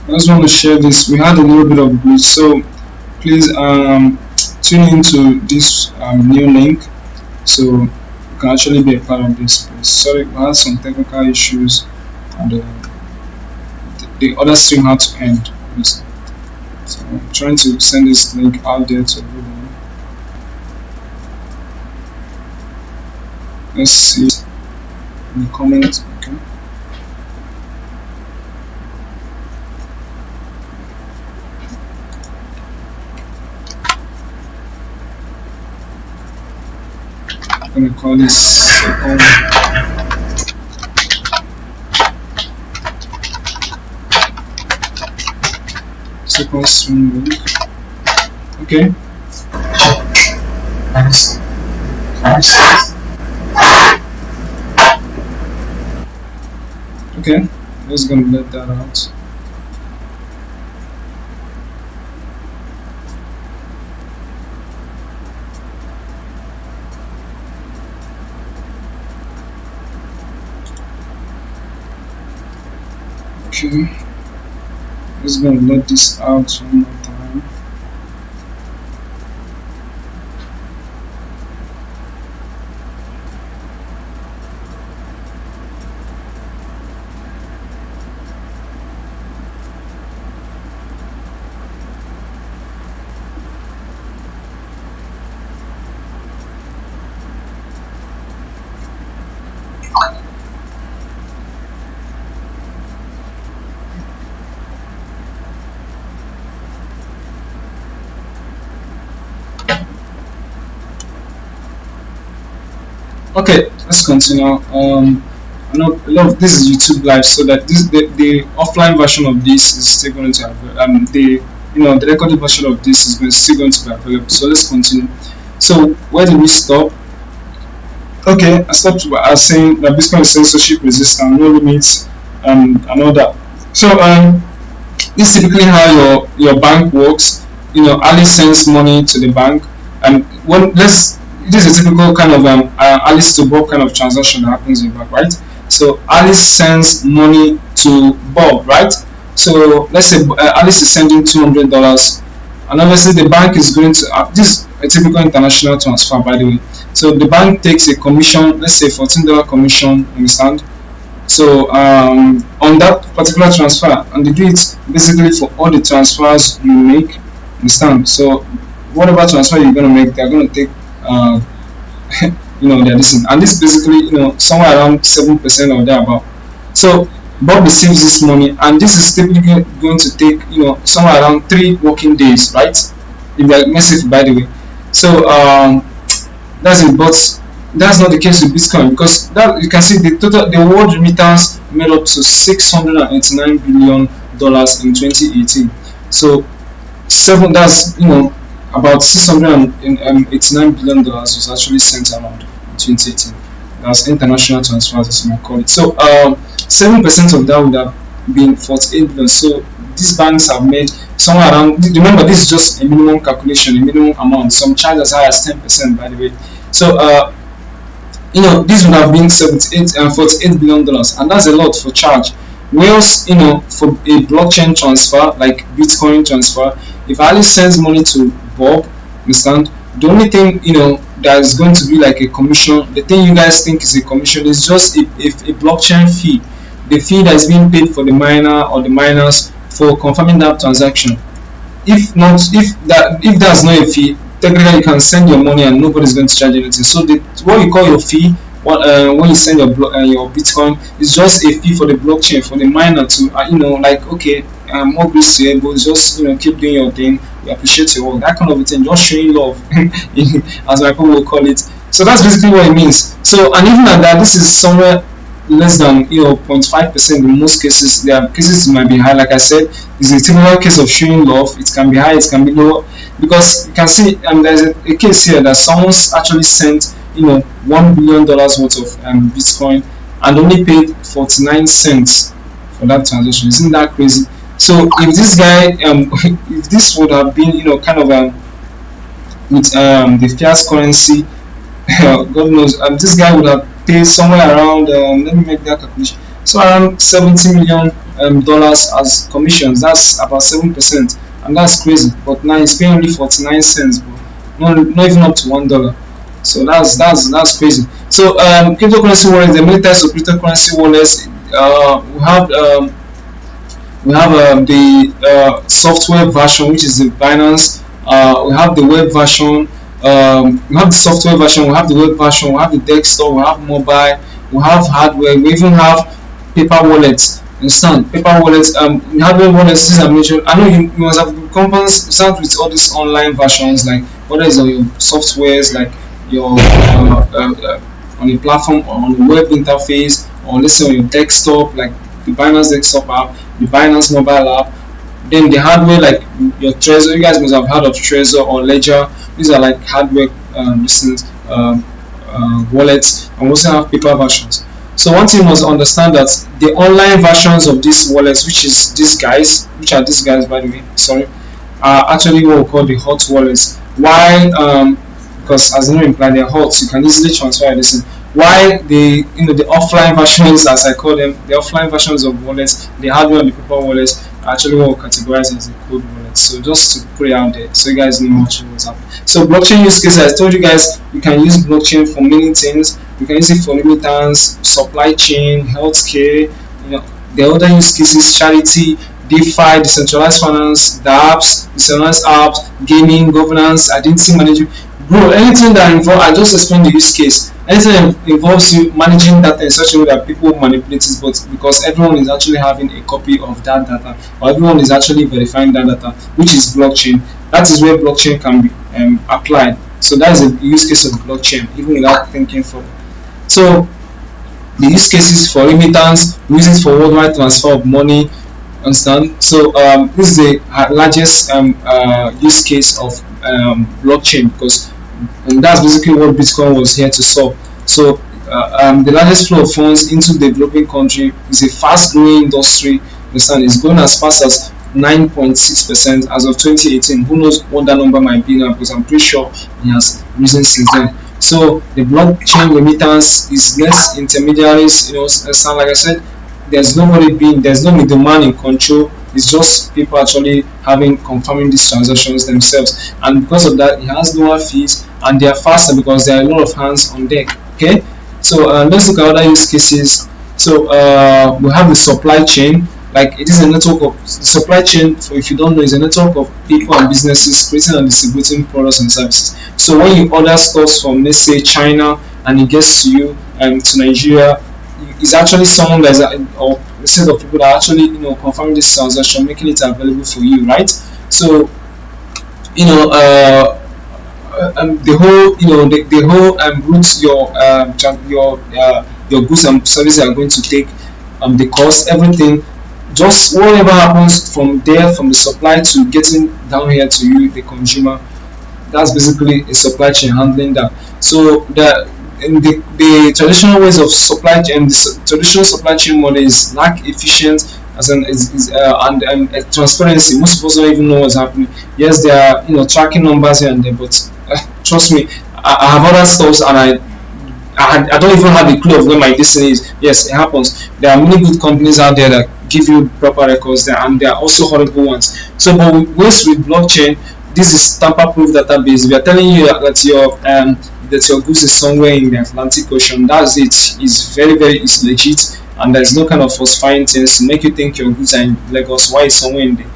I just want to share this. We had a little bit of glitch, so please tune into this new link so you can actually be a part of this place. Sorry, we had some technical issues and the other stream had to end. So I'm trying to send this link out there to everyone. Let's see in the comments. Okay. I'm gonna call this second swing link. Okay. Okay, just gonna let that out. Okay, just gonna let this out one more time. Okay, let's continue. I know a lot of this is YouTube live, so that this the offline version of this is still going to have the recorded version of this is still going to be available. So let's continue. So where did we stop? Okay, I stopped by saying that Bitcoin is censorship resistant, no limits, and all that. So this is typically how your bank works. Alice sends money to the bank, and this is a typical kind of Alice to Bob kind of transaction that happens in bank, right? So Alice sends money to Bob, right? So let's say Alice is sending $200, and obviously the bank is going to this is a typical international transfer, by the way. So the bank takes a commission, let's say $14 commission, understand? So on that particular transfer, and they do it basically for all the transfers you make, understand? So whatever transfer you're going to make, they're going to take they're listening, and this basically somewhere around 7% of that about. So Bob receives this money, and this is typically going to take somewhere around 3 working days, right? If they're massive, by the way. So that's it, but that's not the case with Bitcoin, because that you can see the world remittance made up to $689 billion in 2018. So that's about $689 billion was actually sent around in 2018. That's international transfers, as you might call it. So 7% of that would have been 48 billion. So these banks have made somewhere around. Remember, this is just a minimum calculation, a minimum amount. Some charge as high as 10%, by the way. So this would have been 78 and $48 billion, and that's a lot for charge. Whereas for a blockchain transfer like Bitcoin transfer, if Alice sends money to Bob, understand, the only thing that is going to be like a commission, the thing you guys think is a commission, is just a blockchain fee, the fee that is being paid for the miner or the miners for confirming that transaction. If that's not a fee, technically you can send your money and nobody's going to charge anything. So what you call your fee, when you send your Bitcoin, is just a fee for the blockchain, for the miner to like, okay, more grace to you, but just keep doing your thing. We appreciate your work, that kind of a thing, just showing love, as my people will call it. So that's basically what it means. So, and even at that, this is somewhere less than 0.5% in most cases. There are cases it might be high. Like I said, it's a typical case of showing love. It can be high, it can be low, because you can see there's a case here that someone's actually sent $1 billion worth of Bitcoin and only paid 49 cents for that transaction. Isn't that crazy? So if this guy, if this would have been kind of with the fiat currency, God knows, this guy would have paid somewhere around, let me make that calculation, so around $70 million dollars as commissions. That's about 7%, and that's crazy. But now he's paying only 49 cents, but not even up to $1. So that's crazy. So cryptocurrency wallets, the many types of cryptocurrency wallets. We have the software version, which is the Binance. We have the web version. We have the software version. We have the web version. We have the desktop. We have mobile. We have hardware. We even have paper wallets. Understand? Paper wallets. Hardware wallets. These are major. I know you must have conversant with all these online versions, like whether it's on your softwares, like your on a platform or on a web interface, or let's say on your desktop, like the Binance desktop app, the Binance mobile app. Then the hardware, like your Trezor. You guys must have heard of Trezor or Ledger. These are like hardware wallets, and we also have paper versions. So one thing you must understand that the online versions of these wallets, which are these guys, by the way, sorry, are actually what we call the hot wallets. Why? Because as the name implies, they're hot, you can easily transfer this. Why the offline versions, as I call them, the offline versions of wallets, the hardware and the paper wallets, are actually what we categorize as the cold wallets. So just to put it out there, so you guys know what's up. So blockchain use cases, I told you guys, you can use blockchain for many things. You can use it for remittance, supply chain, healthcare. The other use cases: charity, DIFA, decentralized finance, dApps, decentralized apps, gaming, governance, identity management. Bro, anything that involves, I just explained the use case. Anything that involves you managing data in such a way that people manipulate it, but because everyone is actually having a copy of that data, or everyone is actually verifying that data, which is blockchain. That is where blockchain can be applied. So that is a use case of blockchain, even without thinking further. So the use cases for remittance, we use it for worldwide transfer of money. Understand? So this is the largest use case of blockchain, because that's basically what Bitcoin was here to solve. So the largest flow of funds into the developing country is a fast-growing industry. Understand? It's growing as fast as 9.6% as of 2018. Who knows what that number might be now, because I'm pretty sure it has risen since then. So the blockchain remittance is less intermediaries. Understand? Like I said, there's no middleman in control. It's just people actually confirming these transactions themselves, and because of that, it has lower fees and they are faster because there are a lot of hands on deck. Okay, so let's look at other use cases. So we have the supply chain. Like, it is a network of the supply chain. If you don't know, is a network of people and businesses creating and distributing products and services. So when you order stuff from, let's say, China, and it gets to you to Nigeria, it's actually someone that's or a set of people that are actually confirming this transaction, making it available for you, right? So the whole route your goods and services are going to take, the cost, everything, just whatever happens from there, from the supply to getting down here to you, the consumer, that's basically a supply chain handling that. So the traditional ways of supply chain, the traditional supply chain model is lack efficient, as an and transparency. Most people don't even know what's happening. Yes, they are tracking numbers here and there, but trust me, I have other stuff, and I don't even have a clue of where my destiny is. Yes, it happens. There are many good companies out there that give you proper records there, and there are also horrible ones. So, but with blockchain, this is tamper-proof database. We are telling you that your goods is somewhere in the Atlantic Ocean. That's it. It's it's legit, and there's no kind of falsifying things to make you think your goods are in Lagos. Why it's somewhere in the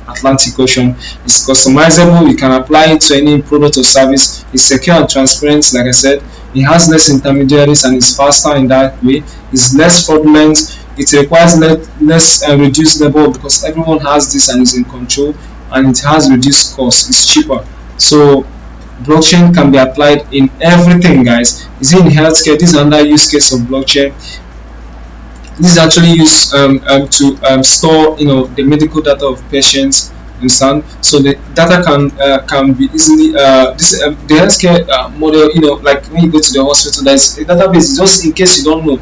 Atlantic Ocean? It's customizable. You can apply it to any product or service. It's secure and transparent. Like I said, it has less intermediaries and it's faster in that way. It's less fraudulent. It requires less reduced labor because everyone has this and is in control, and it has reduced costs. It's cheaper. So blockchain can be applied in everything, guys. Is it in healthcare? This is another use case of blockchain. This is actually used to store the medical data of patients. Understand? So the data can be easily the healthcare model. Like when you go to the hospital, there's a database just in case you don't know.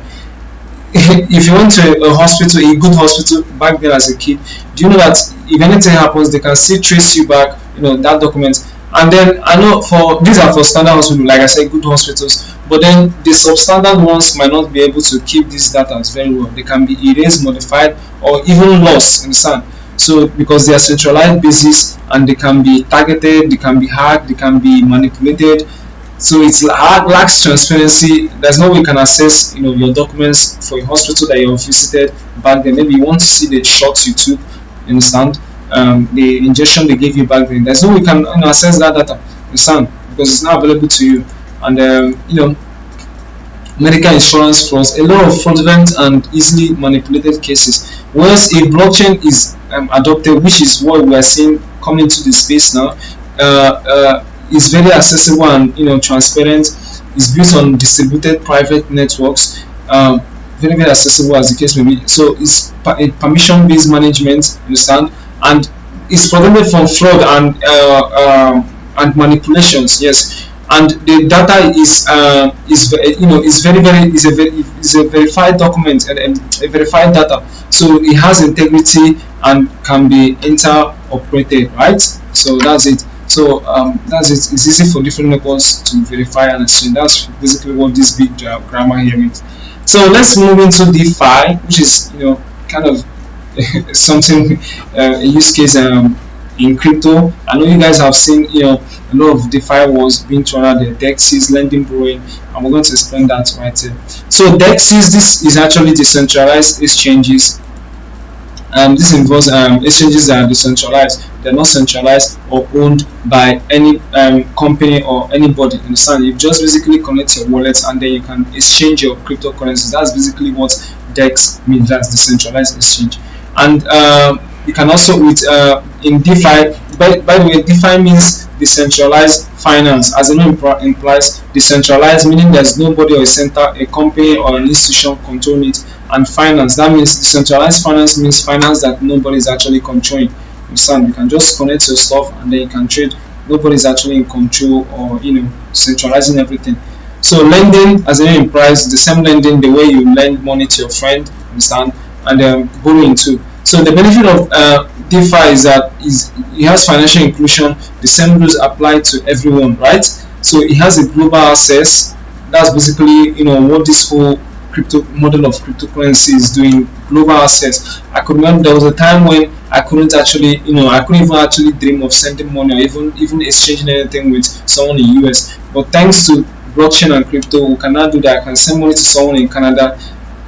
If you went to a hospital, a good hospital back then as a kid, do you know that if anything happens, they can still trace you back, that document. And then I know these are for standard hospitals, like I said, good hospitals. But then the substandard ones might not be able to keep these data very well. They can be erased, modified, or even lost. Understand? So because they are centralized basis and they can be targeted, they can be hacked, they can be manipulated. So it lacks transparency. There's no way you can access your documents for a hospital that you have visited back then. Maybe you want to see the shots you took, understand, the injection they gave you back then. There's no way you can access that data, understand, because it's not available to you. And medical insurance frauds, a lot of fraudulent and easily manipulated cases. Once a blockchain is adopted, which is what we are seeing coming into the space now, is very accessible and transparent. It's built on distributed private networks, very accessible as the case may be. So it's a permission-based management, understand, and it's protected from fraud and manipulations. Yes, and the data is a verified document and a verified data. So it has integrity and can be interoperated, right? So that's it. So that's it. It's easy for different networks to verify and exchange. That's basically what this big grammar here means. So let's move into DeFi, which is kind of something a use case in crypto. I know you guys have seen a lot of DeFi was being thrown out there, DEXs, lending, borrowing, and we're going to explain that right here. So DEXs, this is actually decentralized exchanges. This involves exchanges that are decentralized. They're not centralized or owned by any company or anybody. Understand? You just basically connect your wallet and then you can exchange your cryptocurrencies. That's basically what DEX means. That's decentralized exchange. And you can also in DeFi. By the way, DeFi means decentralized finance, as the name implies. Decentralized meaning there's nobody or a company or an institution controlling it. And finance, that means decentralized finance means finance that nobody is actually controlling. You can just connect your stuff and then you can trade. Nobody is actually in control or centralizing everything. So lending, as the name implies, the same lending, the way you lend money to your friend, understand, and borrowing too. So the benefit of DeFi is that it has financial inclusion. The same rules apply to everyone, right? So it has a global access. That's basically what this whole crypto model of cryptocurrency is doing. Global access. I could remember there was a time when I couldn't actually I couldn't even actually dream of sending money or even exchanging anything with someone in US. But thanks to blockchain and crypto, we can now do that. I can send money to someone in Canada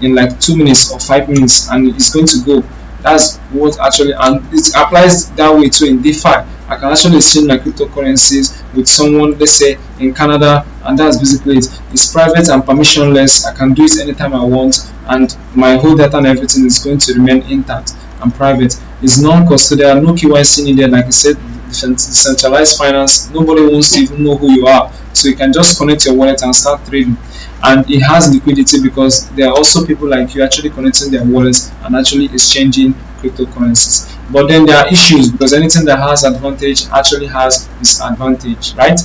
in like 2 minutes or 5 minutes and it's going to go. That's what actually, and it applies that way too in DeFi. I can actually exchange my cryptocurrencies with someone, let's say in Canada, and that's basically it. It's private and permissionless. I can do it anytime I want, and my whole data and everything is going to remain intact and private. It's non-custodial, no KYC needed. Like I said, decentralized finance. Nobody wants to even know who you are, so you can just connect your wallet and start trading. And it has liquidity because there are also people like you actually connecting their wallets and actually exchanging cryptocurrencies. But then there are issues because anything that has advantage actually has disadvantage, right?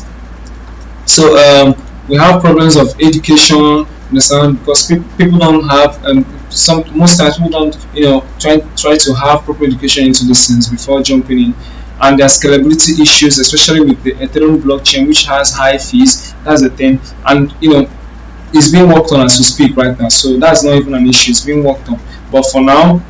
So we have problems of education, understand, because people don't have most times people don't, try to have proper education into these things before jumping in. And there are scalability issues, especially with the Ethereum blockchain, which has high fees. That's the thing. And it's being worked on as we speak right now, so that's not even an issue. It's being worked on, but for now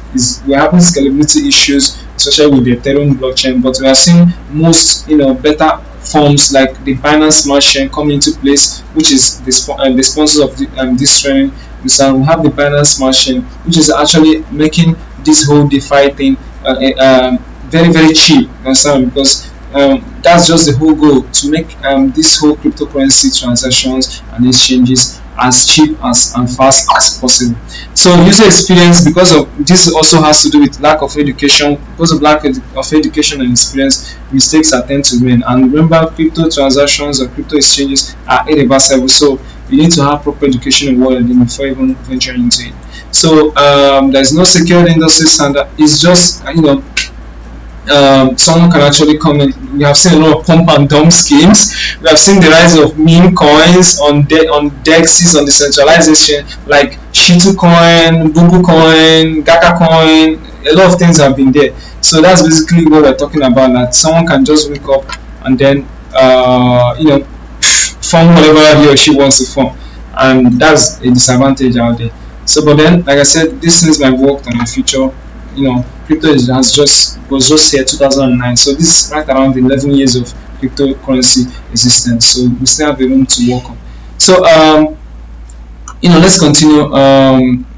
we're having scalability issues, especially with the Ethereum blockchain. But we are seeing most better forms like the Binance Smart Chain come into place, which is the sponsors of this training. So we have the Binance Smart Chain, which is actually making this whole DeFi thing very very cheap. You understand? Because that's just the whole goal, to make this whole cryptocurrency transactions and exchanges as cheap and fast as possible. So user experience, because of this, also has to do with lack of education. Because of lack of education and experience, mistakes are tend to remain. And remember, crypto transactions or crypto exchanges are irreversible, so you need to have proper education in what you're doing before even venturing into it. So there's no secured industry standard. It's just someone can actually come in. We have seen a lot of pump and dump schemes. We have seen the rise of meme coins on DEXs, on decentralized exchange like Shitu coin, Bubu coin, Gaka coin. A lot of things have been there. So that's basically what we're talking about. That someone can just wake up and then form whatever he or she wants to form, and that's a disadvantage out there. So, but then, like I said, these things might work in the future. Crypto was just here 2009, so this is right around 11 years of cryptocurrency existence. So we still have a room to work on. So let's continue.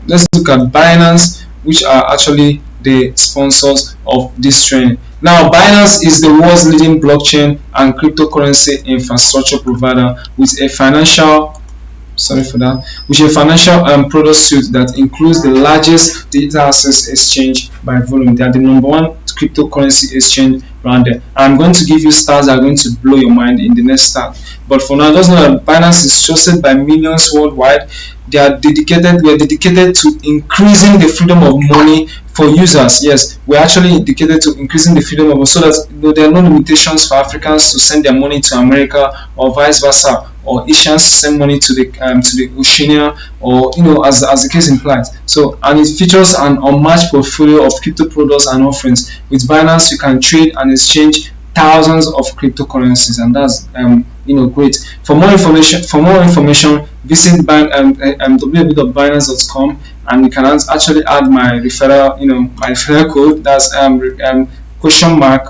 Let's look at Binance, which are actually the sponsors of this training. Now, Binance is the world's leading blockchain and cryptocurrency infrastructure provider with a financial product suite that includes the largest digital assets exchange by volume. They are the #1 cryptocurrency exchange around there. I'm going to give you stats that are going to blow your mind in the next start. But for now, just know that Binance is trusted by millions worldwide. We're dedicated to increasing the freedom of money for users. Yes, we're actually dedicated to increasing the freedom of money, so that there are no limitations for Africans to send their money to America or vice versa, or Asians to send money to the Oceania, or as the case implies. So, and it features an unmatched portfolio of crypto products and offerings. With Binance, you can trade and exchange thousands of cryptocurrencies, and that's great. For more information, visit www.binance.com, and you can actually add my referral code. That's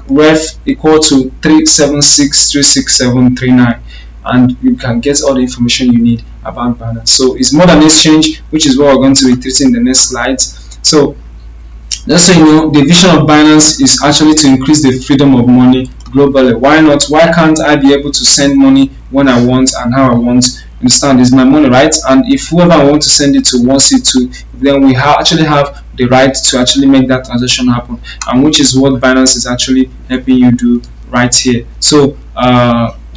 !ref equal to 376366739, and you can get all the information you need about Binance. So it's more than exchange, which is what we're going to be treating in the next slides. So just so you know, the vision of Binance is actually to increase the freedom of money globally. Why not? Why can't I be able to send money when I want and how I want? Understand, it's my money, right? And if whoever I want to send it to wants it to, then we actually have the right to actually make that transaction happen, and which is what Binance is actually helping you do right here. So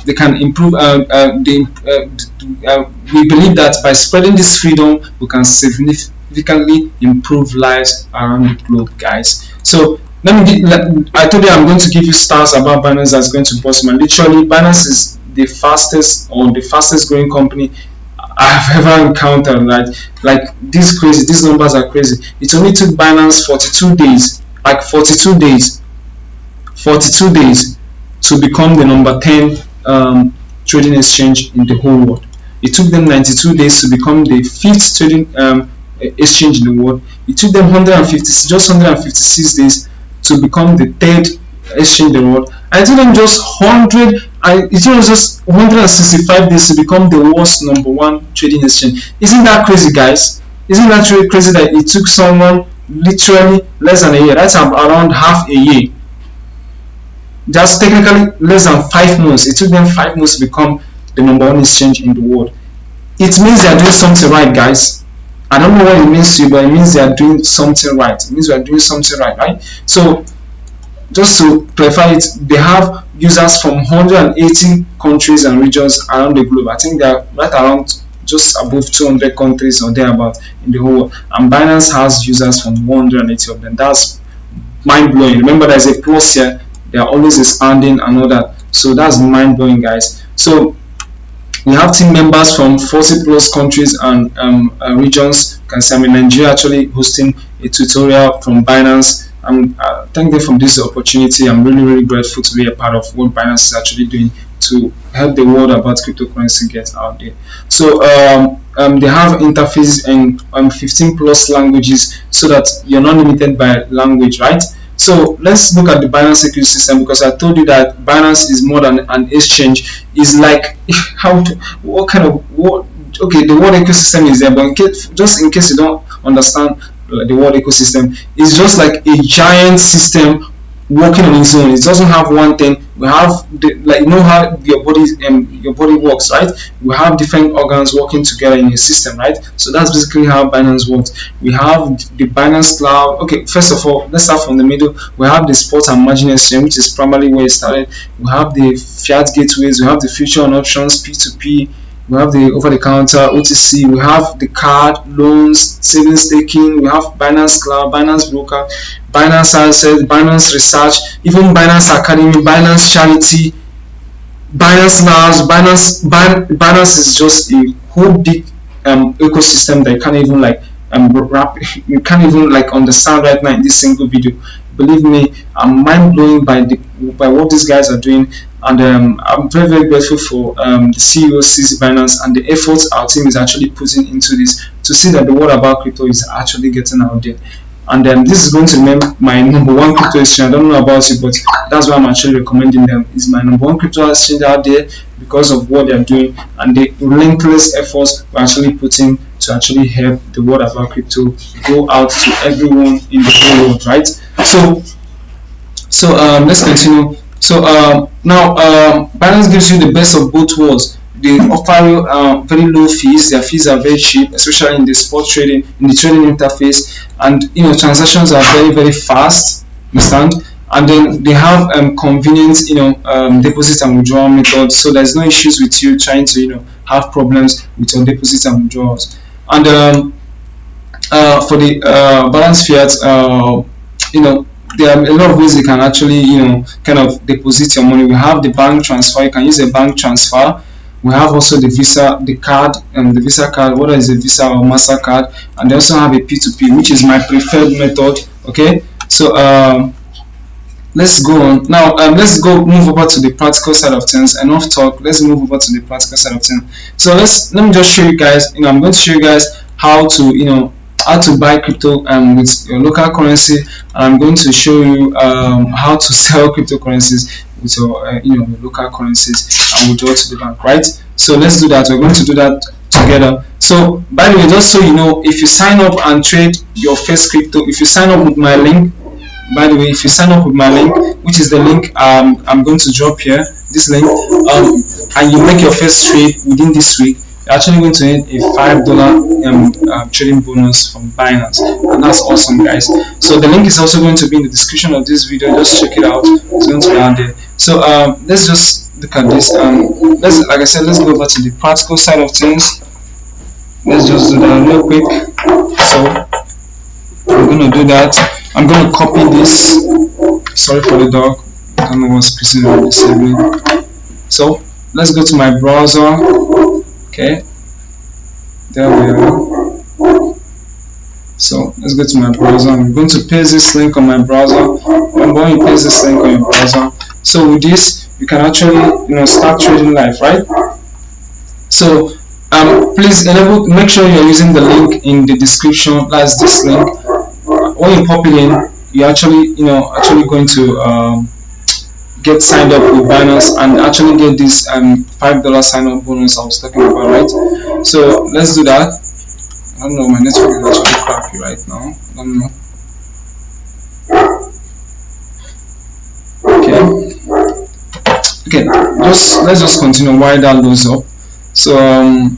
they can improve. We believe that by spreading this freedom, we can significantly improve lives around the globe, guys. So I told you I'm going to give you stats about Binance that's going to bust my. Literally, Binance is the fastest growing company I've ever encountered. Like these numbers are crazy. It only took Binance 42 days to become the number 10 trading exchange in the whole world. It took them 92 days to become the 5th trading exchange in the world. It took them 156 days to become the 3rd exchange in the world. And it took them just 165 days to become the world's #1 trading exchange. Isn't that crazy, guys? Isn't that really crazy that it took someone literally less than a year? That's around half a year. Just technically less than 5 months. It took them 5 months to become the #1 exchange in the world. It means they are doing something right, guys. I don't know what it means to you, but it means they are doing something right. It means we are doing something right? So, just to clarify it, they have users from 180 countries and regions around the globe. I think they are right around just above 200 countries or thereabout in the whole world. And Binance has users from 180 of them. That's mind blowing. Remember, there's a plus here. They are always expanding and all that. So that's mind blowing, guys. So We have team members from 40 plus countries and regions. You can see I'm in Nigeria actually hosting a tutorial from Binance. I'm thank them for this opportunity. I'm really grateful to be a part of what Binance is actually doing to help the world about cryptocurrency get out there. So they have interfaces in 15 plus languages, so that you're not limited by language, right? So let's look at the Binance ecosystem, because I told you that Binance is more than an exchange. It's like okay, the word ecosystem is there, but just in case you don't understand the word ecosystem, it's just like a giant system working on its own. It doesn't have one thing. We have like, you know how your body works, right? We have different organs working together in a system, right? So that's basically how Binance works. We have the Binance Cloud. Okay, first of all, let's start from the middle. We have the spot and margin exchange, which is primarily where it started. We have the fiat gateways. We have the future and options, P2P. We have the over-the-counter OTC. We have the card, loans, savings, staking. We have Binance Cloud, Binance Broker, Binance Asset, Binance Research, even Binance Academy, Binance Charity, Binance Labs. Binance is just a whole big ecosystem that you can't even like you can't even like understand right now in this single video. Believe me, I'm mind blown by what these guys are doing, and I'm very grateful for the CEO CZ Binance and the efforts our team is actually putting into this to see that the word about crypto is actually getting out there. And this is going to remain my number one crypto exchange. I don't know about it, but that's why I'm actually recommending them. It's my number one crypto exchange out there because of what they're doing and the relentless efforts we're actually putting to actually help the word about crypto go out to everyone in the whole world, right? So let's continue. So now Binance gives you the best of both worlds. They offer you very low fees. Their fees are very cheap, especially in the spot trading, in the trading interface, and transactions are very fast. Understand? And then they have convenient deposit and withdrawal methods, so there's no issues with you trying to have problems with your deposit and withdrawals. And for the balance fiat, there are a lot of ways you can actually kind of deposit your money. We have the bank transfer. You can use a bank transfer. We have also the Visa, the card, the Visa card, whether it's a Visa or MasterCard, and they also have a P2P, which is my preferred method. Okay, so let's go on now. Let's move over to the practical side of things. Enough talk. Let's move over to the practical side of things. So let me just show you guys. I'm going to show you guys how to how to buy crypto with your local currency, and I'm going to show you how to sell cryptocurrencies with your local currencies and withdraw to the bank, right? So let's do that. We're going to do that together. So by the way, just so you know, if you sign up and trade your first crypto, if you sign up with my link, by the way, if you sign up with my link, which is the link I'm going to drop here, this link, and you make your first trade within this week, you're actually going to earn a $5 trading bonus from Binance, and that's awesome, guys. So the link is also going to be in the description of this video. Just check it out. It's going to be out there. So let's just look at this. Like I said, let's go over to the practical side of things. Let's just do that real quick. So I'm going to do that. I'm going to copy this. Sorry for the dog. I don't know what's pissing on this evening. So let's go to my browser. Okay, there we are. So let's go to my browser. I'm going to paste this link on my browser. I'm going to paste this link on your browser. So with this, you can actually start trading live, right? So please make sure you're using the link in the description. That's this link. When you pop it in, you're actually going to get signed up with Binance and actually get this $5 sign up bonus I was talking about, right? So let's do that. I don't know, my network is actually crappy right now. I don't know. Okay, let's just continue while that loads up. So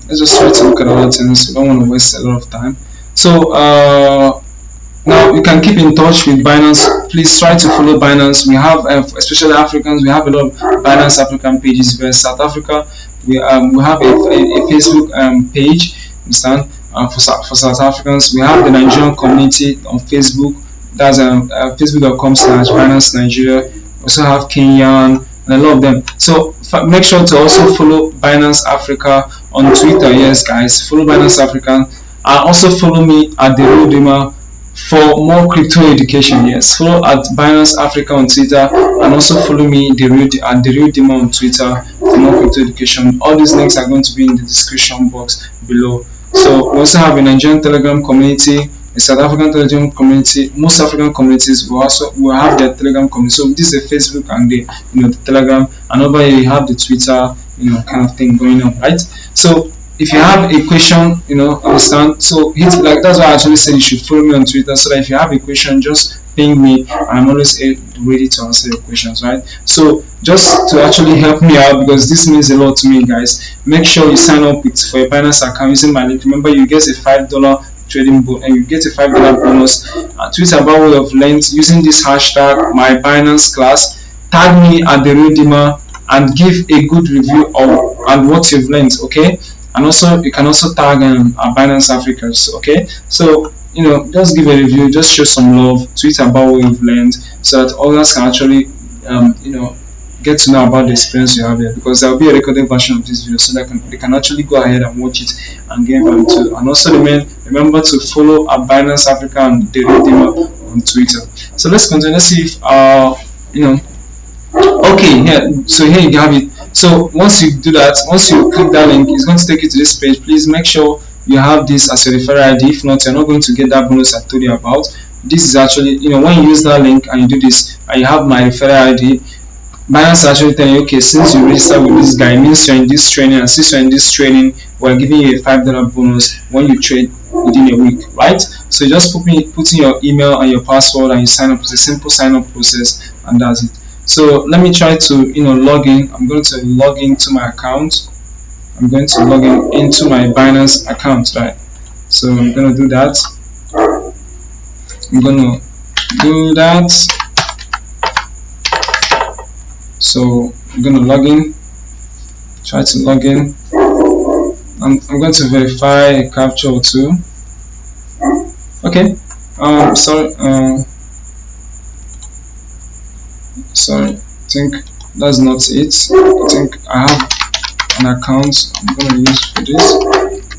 let's just try to look at other things. We don't want to waste a lot of time. So now you can keep in touch with Binance. Please try to follow Binance. We have, especially Africans, we have a lot of Binance African pages. We're in South Africa. We have a Facebook page. Understand? For South Africans, we have the Nigerian community on Facebook. That's facebook.com/Binance Nigeria. We also have Kenyan. and a lot of them. So make sure to also follow Binance Africa on Twitter. Yes, guys, follow Binance Africa, and also follow me at the Real Dima for more crypto education. Yes, follow at Binance Africa on Twitter, and also follow me at the Real Dima on Twitter for more crypto education. All these links are going to be in the description box below. So we also have a Nigerian Telegram community, a South African Telegram community. Most African communities will have their Telegram community. So this is a Facebook and the the Telegram, and over here you have the Twitter kind of thing going on, right? So if you have a question, understand, so hit like, that's why I actually said you should follow me on Twitter, so that if you have a question, just ping me, and I'm always ready to answer your questions, right? So just to actually help me out, because this means a lot to me, guys, make sure you sign up for a Binance account using my link. Remember, you get a $5 trading bonus, and you get a $5 bonus. Tweet about Way of Length using this hashtag my Binance class. Tag me at the Real Dima and give a good review of and what you've learned, okay? And also you can also tag Binance Africa, okay? So just give a review, just show some love, tweet about what you've learned, so that others can actually get to know about the experience you have here, because there will be a recorded version of this video, so that they can actually go ahead and watch it and get value too. And also remember to follow at Binance Africa and the Real Dima on Twitter. So let's continue. Let's see if okay, so here you have it. So once you do that, once you click that link, it's going to take you to this page. Please make sure you have this as your referral ID. If not, you're not going to get that bonus I told you about. This is actually, when you use that link and you do this and you have my referral ID, Binance actually telling you, okay, since you register with this guy, it means you're in this training, and since you're in this training, we're giving you a $5 bonus when you trade within a week, right? So you just put in your email and your password and you sign up. It's a simple sign up process, and that's it. So let me try to log in. I'm going to log into my account. I'm going to log into my Binance account, right? So I'm going to do that. So I'm going to log in. Try to log in. I'm going to verify a captcha or two. Okay. Sorry, I think that's not it. I think I have an account I'm going to use for this.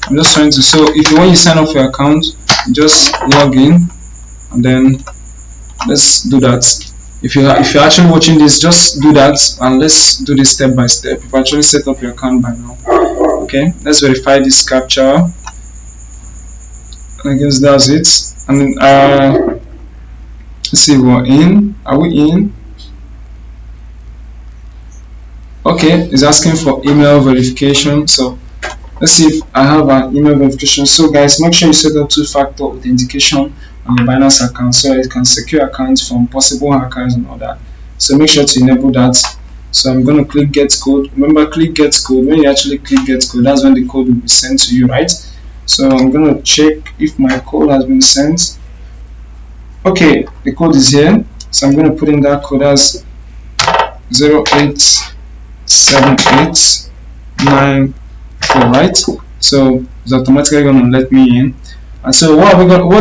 I'm just trying to, so when you sign up for your account, you just log in, and then let's do that. If you're actually watching this, just do that, and let's do this step by step. You've actually set up your account by now. Okay, let's verify this captcha. I guess that's it. And then let's see, we're in. Are we in? Okay, it's asking for email verification. So let's see if I have an email verification. So guys, make sure you set up two-factor authentication on your Binance account, so it can secure accounts from possible hackers and all that. So make sure to enable that. So I'm going to click get code. Remember, click get code. When you actually click get code, that's when the code will be sent to you, right? So I'm going to check if my code has been sent. Okay, the code is here. So I'm going to put in that code as 08789, right? So it's automatically going to let me in. And so what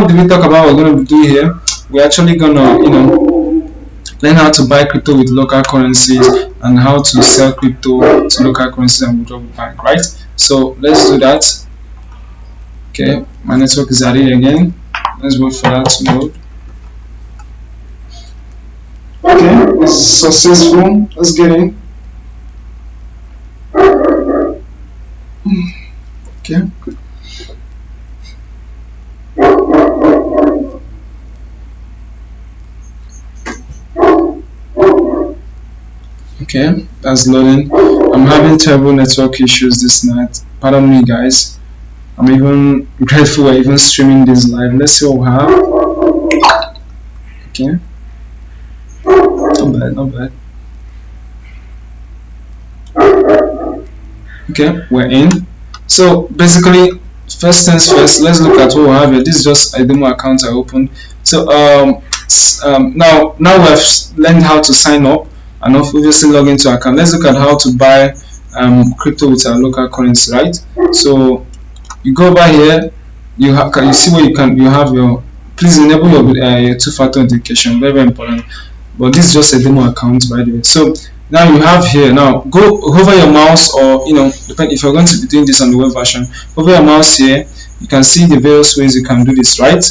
did we talk about? We're going to do here. We're actually going to learn how to buy crypto with local currencies and how to sell crypto to local currencies and withdraw with bank, right? So let's do that. Okay, my network is at it again. Let's wait for that to load. Okay, it's successful. Let's get in. Okay. Okay, that's loading. I'm having terrible network issues this night. Pardon me, guys. I'm even grateful we're even streaming this live. Let's see what we have. Okay. Not bad, not bad. Okay, we're in. So basically, first things first, let's look at what we have here. This is just a demo account I opened. So now we've learned how to sign up and obviously log into our account. Let's look at how to buy crypto with our local currency, right? So you go over here, you see where you have your, please enable your two-factor authentication, very, very important. But this is just a demo account, by the way. So Now you have here, now go hover your mouse, or depend if you're going to be doing this on the web version, hover your mouse here. You can see the various ways you can do this, right?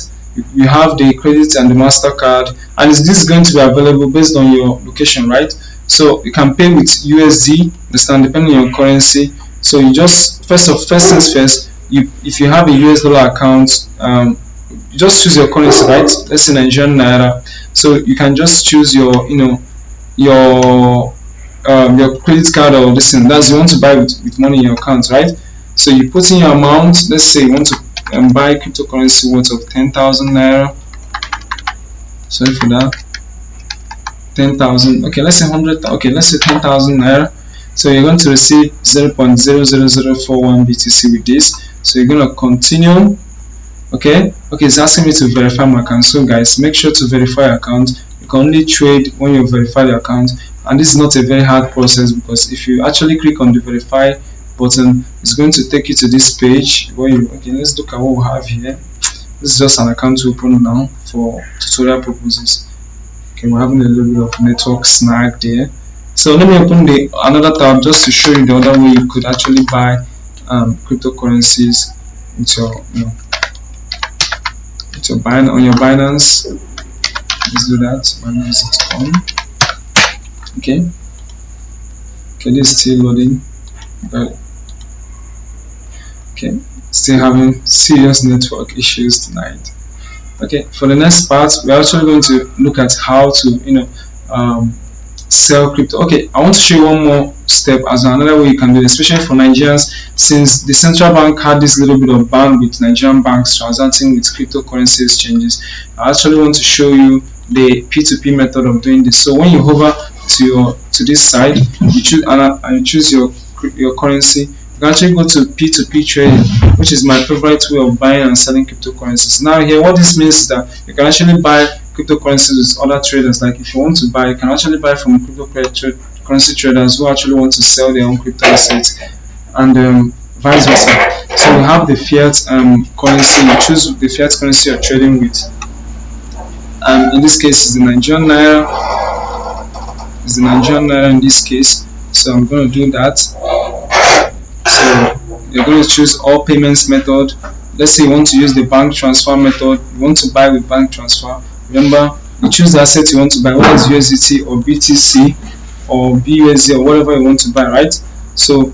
You have the credit and the MasterCard, and this is going to be available based on your location, right? So you can pay with USD, understand, depending on your currency. So you just first things first, if you have a US dollar account, you just choose your currency, right? Let's say Nigerian naira. So you can just choose your your credit card or this thing that you want to buy with money in your account, right? So you put in your amount. Let's say you want to buy cryptocurrency worth of 10,000 naira. Sorry for that. 10,000. Okay, let's say 100. Okay, let's say 10,000 naira. So you're going to receive 0.00041 BTC with this. So you're going to continue. Okay, it's asking me to verify my account. So guys, make sure to verify your account. You can only trade when you verify your account, and this is not a very hard process, because if you actually click on the verify button, it's going to take you to this page where okay, let's look at what we have here. This is just an account to open now for tutorial purposes. Okay, we're having a little bit of network snag there. So let me open another tab just to show you the other way you could actually buy cryptocurrencies into on your Binance. Let's do that. Binance.com. Okay, this is still loading, but okay, still having serious network issues tonight. Okay, for the next part, we're actually going to look at how to sell crypto. Okay, I want to show you one more step as another way you can do it, especially for Nigerians, since the central bank had this little bit of ban with Nigerian banks transacting with cryptocurrency exchanges. I actually want to show you the P2P method of doing this. So when you hover to this side, you choose and you choose your currency. You can actually go to P2P trading, which is my favorite way of buying and selling cryptocurrencies. Now here, what this means is that you can actually buy cryptocurrencies with other traders. Like if you want to buy, you can actually buy from cryptocurrency traders who actually want to sell their own crypto assets, and vice versa. So we have the fiat currency. You choose the fiat currency you're trading with. In this case, it's the Nigerian naira. It's the Nigerian naira in this case. So I'm going to do that. So you're going to choose all payments method. Let's say you want to use the bank transfer method. You want to buy with bank transfer. Remember, you choose the asset you want to buy, whether it's USDT or BTC or BUSD or whatever you want to buy, right? So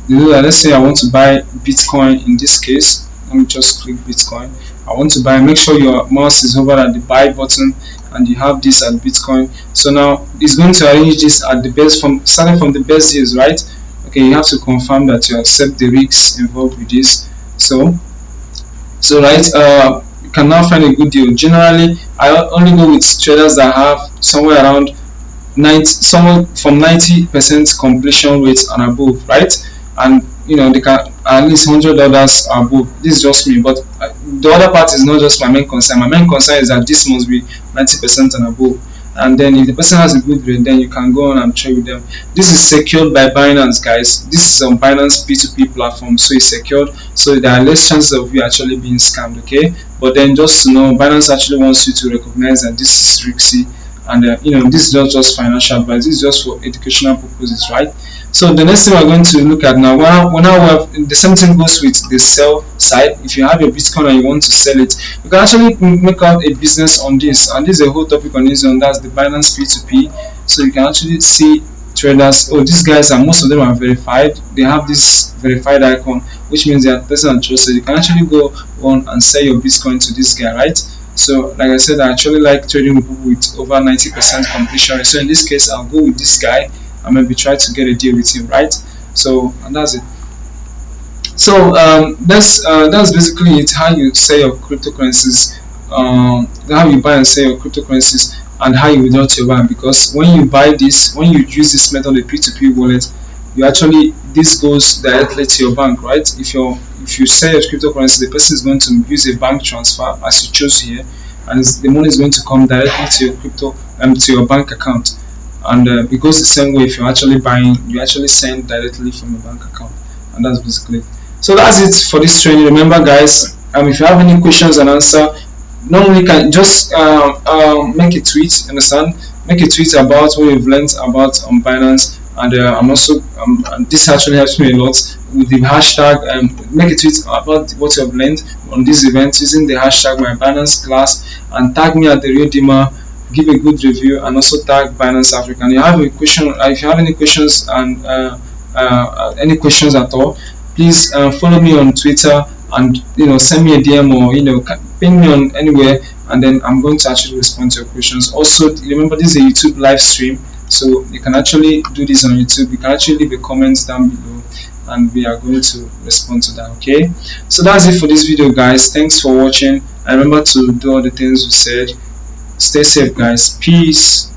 let's say I want to buy Bitcoin in this case. Let me just click Bitcoin. I want to buy. Make sure your mouse is over at the buy button and you have this at Bitcoin. So now it's going to arrange this at the best, starting from the best deals, right? Okay, you have to confirm that you accept the risks involved with this. So right, you can now find a good deal. Generally, I only go with traders that have somewhere around 90% completion rate and above, right? And they can at least $100 above. This is just me, but the other part is not just my main concern. My main concern is that this must be 90% and above. And then if the person has a good rate, then you can go on and trade with them. This is secured by Binance, guys. This is on Binance P2P platform, so it's secured. So there are less chances of you actually being scammed, okay? But then just to know, Binance actually wants you to recognize that this is risky. And this is not just financial advice. This is just for educational purposes, right? So the next thing we're going to look at now, the same thing goes with the sell side. If you have your Bitcoin and you want to sell it, you can actually make out a business on this, and this is a whole topic on its own. That's the Binance P2P. So you can actually see traders. Oh, these guys most of them are verified. They have this verified icon, which means they are person and trusted. You can actually go on and sell your Bitcoin to this guy, right? So like I said, I actually like trading with people with over 90% completion rate. So in this case, I'll go with this guy and maybe try to get a deal with him, right? So, and that's it. So that's basically it. How you sell your cryptocurrencies, how you buy and sell your cryptocurrencies, and how you withdraw to your bank. Because when you buy this, when you use this method, the P2P wallet, this goes directly to your bank, right? If you sell your cryptocurrency, the person is going to use a bank transfer as you chose here, and the money is going to come directly to your to your bank account. And it goes the same way. If you're actually buying, you actually send directly from your bank account, and that's basically it. So that's it for this training. Remember, guys, if you have any questions and answer, normally can just make a tweet, understand, make a tweet about what you've learned about on Binance, and I'm also this actually helps me a lot with the hashtag. Make a tweet about what you've learned on this event using the hashtag my Binance class, and tag me at the Real Dima. Give a good review and also tag Binance Africa. And you have a question, if you have any questions and any questions at all, please follow me on Twitter, and send me a DM, or ping me on anywhere, and then I'm going to actually respond to your questions. Also, remember, this is a YouTube live stream, so you can actually do this on YouTube. You can actually leave a comment down below, and we are going to respond to that. Okay, so that's it for this video, guys. Thanks for watching, and remember to do all the things we said. Stay safe, guys. Peace.